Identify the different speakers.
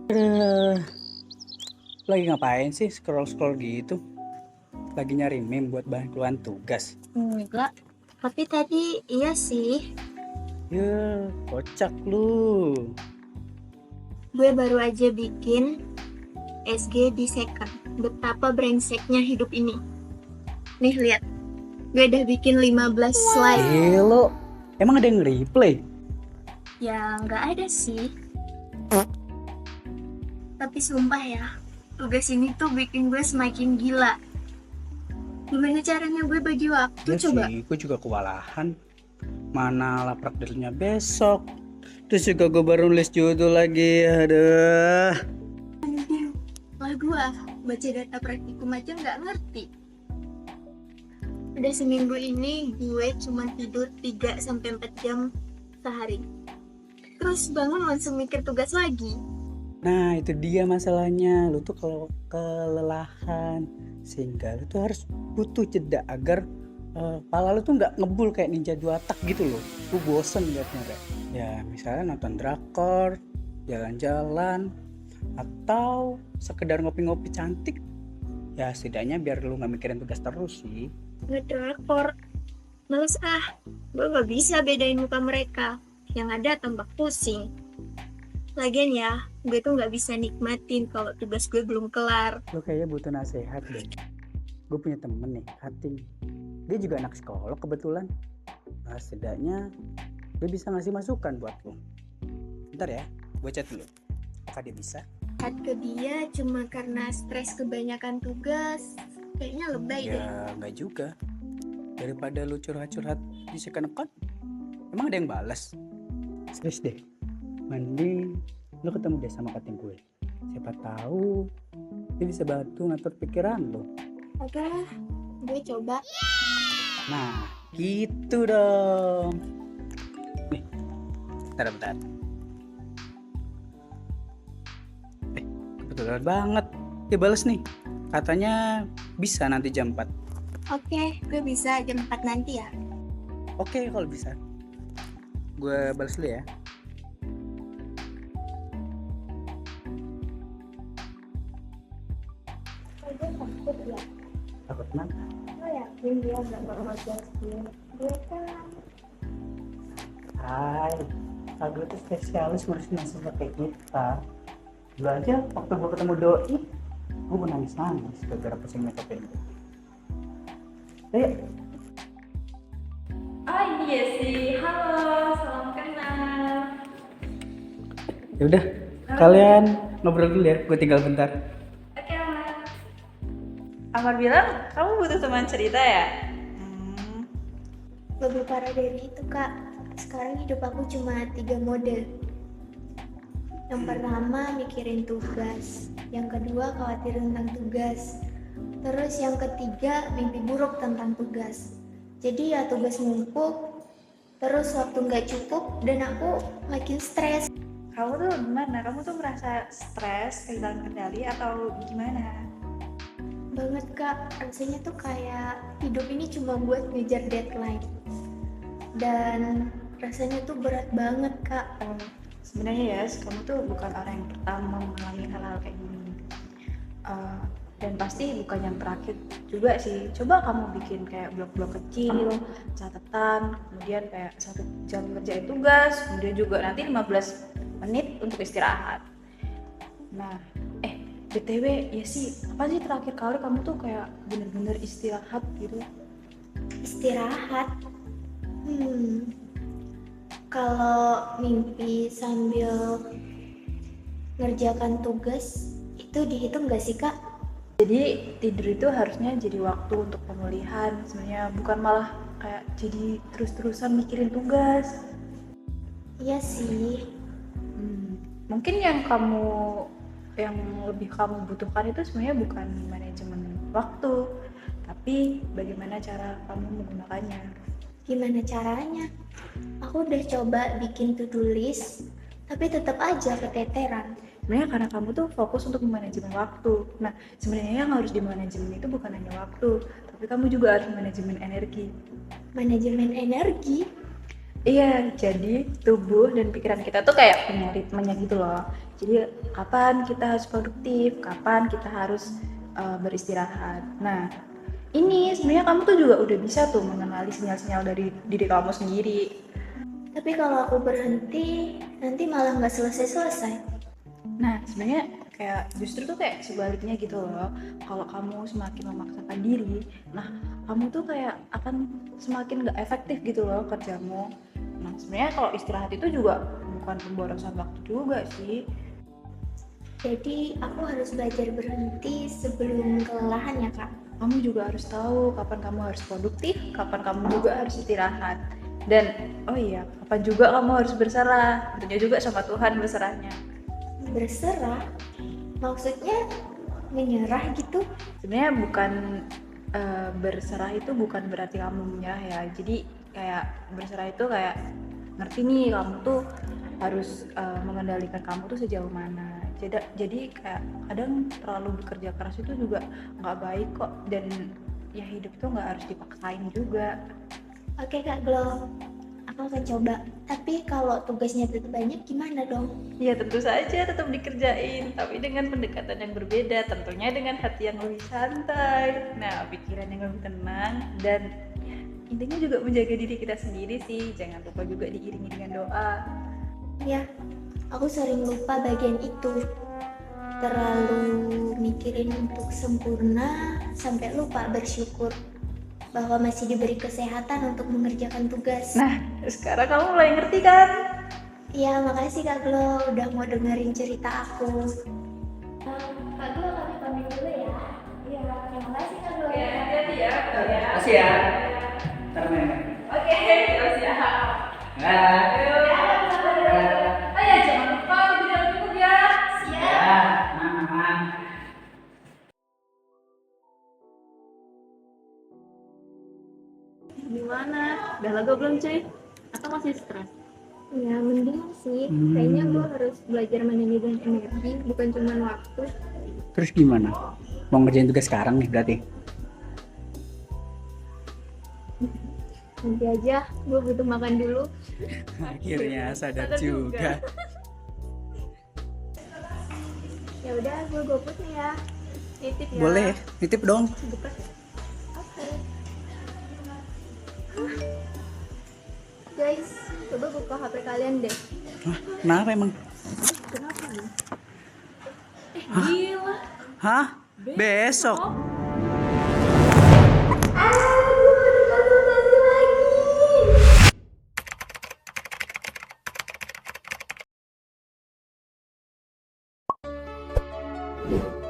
Speaker 1: Aduh, lagi ngapain sih scroll-scroll gitu? Lagi nyari meme buat bahan keluhan tugas.
Speaker 2: Enggak, tapi tadi iya sih.
Speaker 1: Ya, kocak lu.
Speaker 2: Gue baru aja bikin SG di second. Betapa brengseknya hidup ini. Nih lihat, gue udah bikin 15 slide.
Speaker 1: Lo, emang ada yang replay?
Speaker 2: Ya nggak ada sih. Tapi sumpah ya, tugas ini tuh bikin gue semakin gila. Gimana caranya gue bagi waktu
Speaker 1: Ya
Speaker 2: coba?
Speaker 1: sih, gue juga kewalahan. Mana laprak deadline-nya besok. Terus juga gue baru nulis judul lagi. Aduh.
Speaker 2: Lah gue baca data praktikum aja nggak ngerti. Udah seminggu ini gue cuma tidur 3-4 jam sehari. Terus bangun langsung mikir tugas lagi.
Speaker 1: Nah, itu dia masalahnya. Lu tuh kalau kelelahan, sehingga lu tuh harus butuh jeda agar kepala lu tuh nggak ngebul kayak ninja dua tak gitu loh. Lu bosen liatnya kayak. Ya, misalnya nonton drakor, jalan-jalan, atau sekedar ngopi-ngopi cantik. Ya, setidaknya biar lu nggak mikirin tugas terus sih.
Speaker 2: Ngedrakor, males gue gak bisa bedain muka mereka, yang ada tambah pusing. Lagian ya, gue tuh gak bisa nikmatin kalau tugas gue belum kelar.
Speaker 1: Lu kayaknya butuh nasihat deh. Gue punya temen nih, Hating. Dia juga anak psikolog kebetulan. Nah, setidaknya dia bisa ngasih masukan buat lo. Bentar ya, gue chat dulu. Apakah dia bisa?
Speaker 2: Chat ke dia cuma karena stres kebanyakan tugas, kayaknya lebay deh.
Speaker 1: Ya nggak juga. Daripada lu curhat-curhat di second account, emang ada yang balas? Serius deh, mending lu ketemu deh sama kating gue. Siapa tahu dia bisa bantu ngatur pikiran lo.
Speaker 2: Oke lah, gue coba.
Speaker 1: Nah, gitu dong. Nih, bentar. Kebetulan banget. Dia balas nih. Katanya bisa nanti jam 4.
Speaker 2: Oke, gue bisa jam 4 nanti ya.
Speaker 1: Oke, kalau bisa. Gue balas dulu ya.
Speaker 2: Gue takut ya.
Speaker 1: Takut mana?
Speaker 2: Gue yakin dia gak bakal gue. Gue kan
Speaker 1: Hai, Kak tuh spesialis ngurusin mahasiswa kayak kita. Dulu aja waktu gue ketemu Doi, gue mau nangis gara-gara pusing makeup ini. Ayo,
Speaker 3: Oh ini Yesi, halo, salam kenal.
Speaker 1: yaudah, kalian ngobrol dulu ya, gue tinggal bentar.
Speaker 3: Oke Amar. Amar bilang kamu butuh teman cerita ya?
Speaker 2: lebih parah dari itu kak. Sekarang hidup aku cuma 3 mode. Yang pertama mikirin tugas, yang kedua khawatir tentang tugas, terus yang ketiga mimpi buruk tentang tugas. Jadi ya tugas numpuk, terus waktu nggak cukup dan aku makin stres.
Speaker 3: Kamu tuh gimana? Kamu tuh merasa stres, kehilangan kendali atau gimana?
Speaker 2: Banget kak, rasanya tuh kayak hidup ini cuma buat ngejar deadline. Dan rasanya tuh berat banget kak.
Speaker 3: Sebenarnya ya, kamu tuh bukan orang yang pertama mengalami hal-hal kayak gini. Dan pasti bukan yang terakhir juga sih. Coba kamu bikin kayak blok-blok kecil, catatan, kemudian kayak 1 jam ngerjain tugas, kemudian juga nanti 15 menit untuk istirahat. Nah, BTW ya sih, apa sih terakhir kali kamu tuh kayak bener-bener istirahat gitu?
Speaker 2: Istirahat? Kalau mimpi sambil ngerjakan tugas itu dihitung gak sih kak?
Speaker 3: Jadi tidur itu harusnya jadi waktu untuk pemulihan sebenarnya, bukan malah kayak jadi terus-terusan mikirin tugas.
Speaker 2: Iya sih.
Speaker 3: Mungkin yang lebih kamu butuhkan itu sebenarnya bukan manajemen waktu, tapi bagaimana cara kamu menggunakannya.
Speaker 2: Gimana caranya? Aku udah coba bikin to-do list, tapi tetap aja keteteran.
Speaker 3: Sebenarnya karena kamu tuh fokus untuk manajemen waktu. Nah, sebenarnya yang harus dimanajemen itu bukan hanya waktu, tapi kamu juga harus manajemen energi.
Speaker 2: Manajemen energi?
Speaker 3: Iya, jadi tubuh dan pikiran kita tuh kayak punya ritmenya gitu loh. Jadi kapan kita harus produktif, kapan kita harus beristirahat. Nah, ini sebenarnya kamu tuh juga udah bisa tuh mengenali sinyal-sinyal dari diri kamu sendiri.
Speaker 2: Tapi kalau aku berhenti, nanti malah nggak selesai-selesai.
Speaker 3: Nah, sebenarnya kayak justru tuh kayak sebaliknya gitu loh. Kalau kamu semakin memaksakan diri, nah kamu tuh kayak akan semakin gak efektif gitu loh kerjamu. Nah, sebenarnya kalau istirahat itu juga bukan pemborosan waktu juga sih.
Speaker 2: Jadi aku harus belajar berhenti sebelum kelelahan ya kak.
Speaker 3: Kamu juga harus tahu kapan kamu harus produktif, kapan kamu juga harus istirahat. Dan oh iya, kapan juga kamu harus berserah. Tentunya juga sama Tuhan berserahnya.
Speaker 2: Berserah? Maksudnya menyerah gitu?
Speaker 3: Sebenarnya bukan berserah itu bukan berarti kamu menyerah ya. Jadi kayak berserah itu kayak ngerti nih kamu tuh harus mengendalikan kamu tuh sejauh mana. Jadi kayak kadang terlalu bekerja keras itu juga nggak baik kok, dan ya hidup tuh nggak harus dipaksain juga.
Speaker 2: Oke kak Glo, aku akan coba. Tapi kalau tugasnya tetap banyak gimana dong?
Speaker 3: Ya tentu saja tetap dikerjain, tapi dengan pendekatan yang berbeda, tentunya dengan hati yang lebih santai, nah pikiran yang lebih tenang, dan intinya juga menjaga diri kita sendiri sih. Jangan lupa juga diiringi dengan doa.
Speaker 2: Ya, aku sering lupa bagian itu. Terlalu mikirin untuk sempurna sampai lupa bersyukur bahwa masih diberi kesehatan untuk mengerjakan tugas.
Speaker 3: Nah, sekarang kamu mulai ngerti kan?
Speaker 2: Ya, makasih Kak Glo udah mau dengerin cerita aku. Kak Glo, kami pamit dulu ya. Iya, terima kasih Kak Glo.
Speaker 3: Ya, hati-hati ya.
Speaker 1: Makasih ya. Ntar main.
Speaker 3: Oke, siap.
Speaker 1: Nah.
Speaker 3: Oh ya, jangan lupa tidur yang cukup ya.
Speaker 1: Ya, mama.
Speaker 3: Gimana? Udah lega belum cuy? Atau masih stres?
Speaker 2: Ya, mending sih. Kayaknya gue harus belajar manajemen energi, bukan cuma waktu.
Speaker 1: Terus gimana? Mau ngerjain tugas sekarang nih berarti?
Speaker 2: Nanti aja, gue butuh makan dulu.
Speaker 1: Akhirnya sadar juga.
Speaker 2: Ya udah, gue goput nih ya.
Speaker 3: Titip ya.
Speaker 1: Boleh, titip dong.
Speaker 2: Oke. Guys, coba buka HP kalian deh.
Speaker 1: Hah, kenapa emang?
Speaker 2: Kenapa nih?
Speaker 3: Gila.
Speaker 1: Hah? Besok?
Speaker 2: lagi.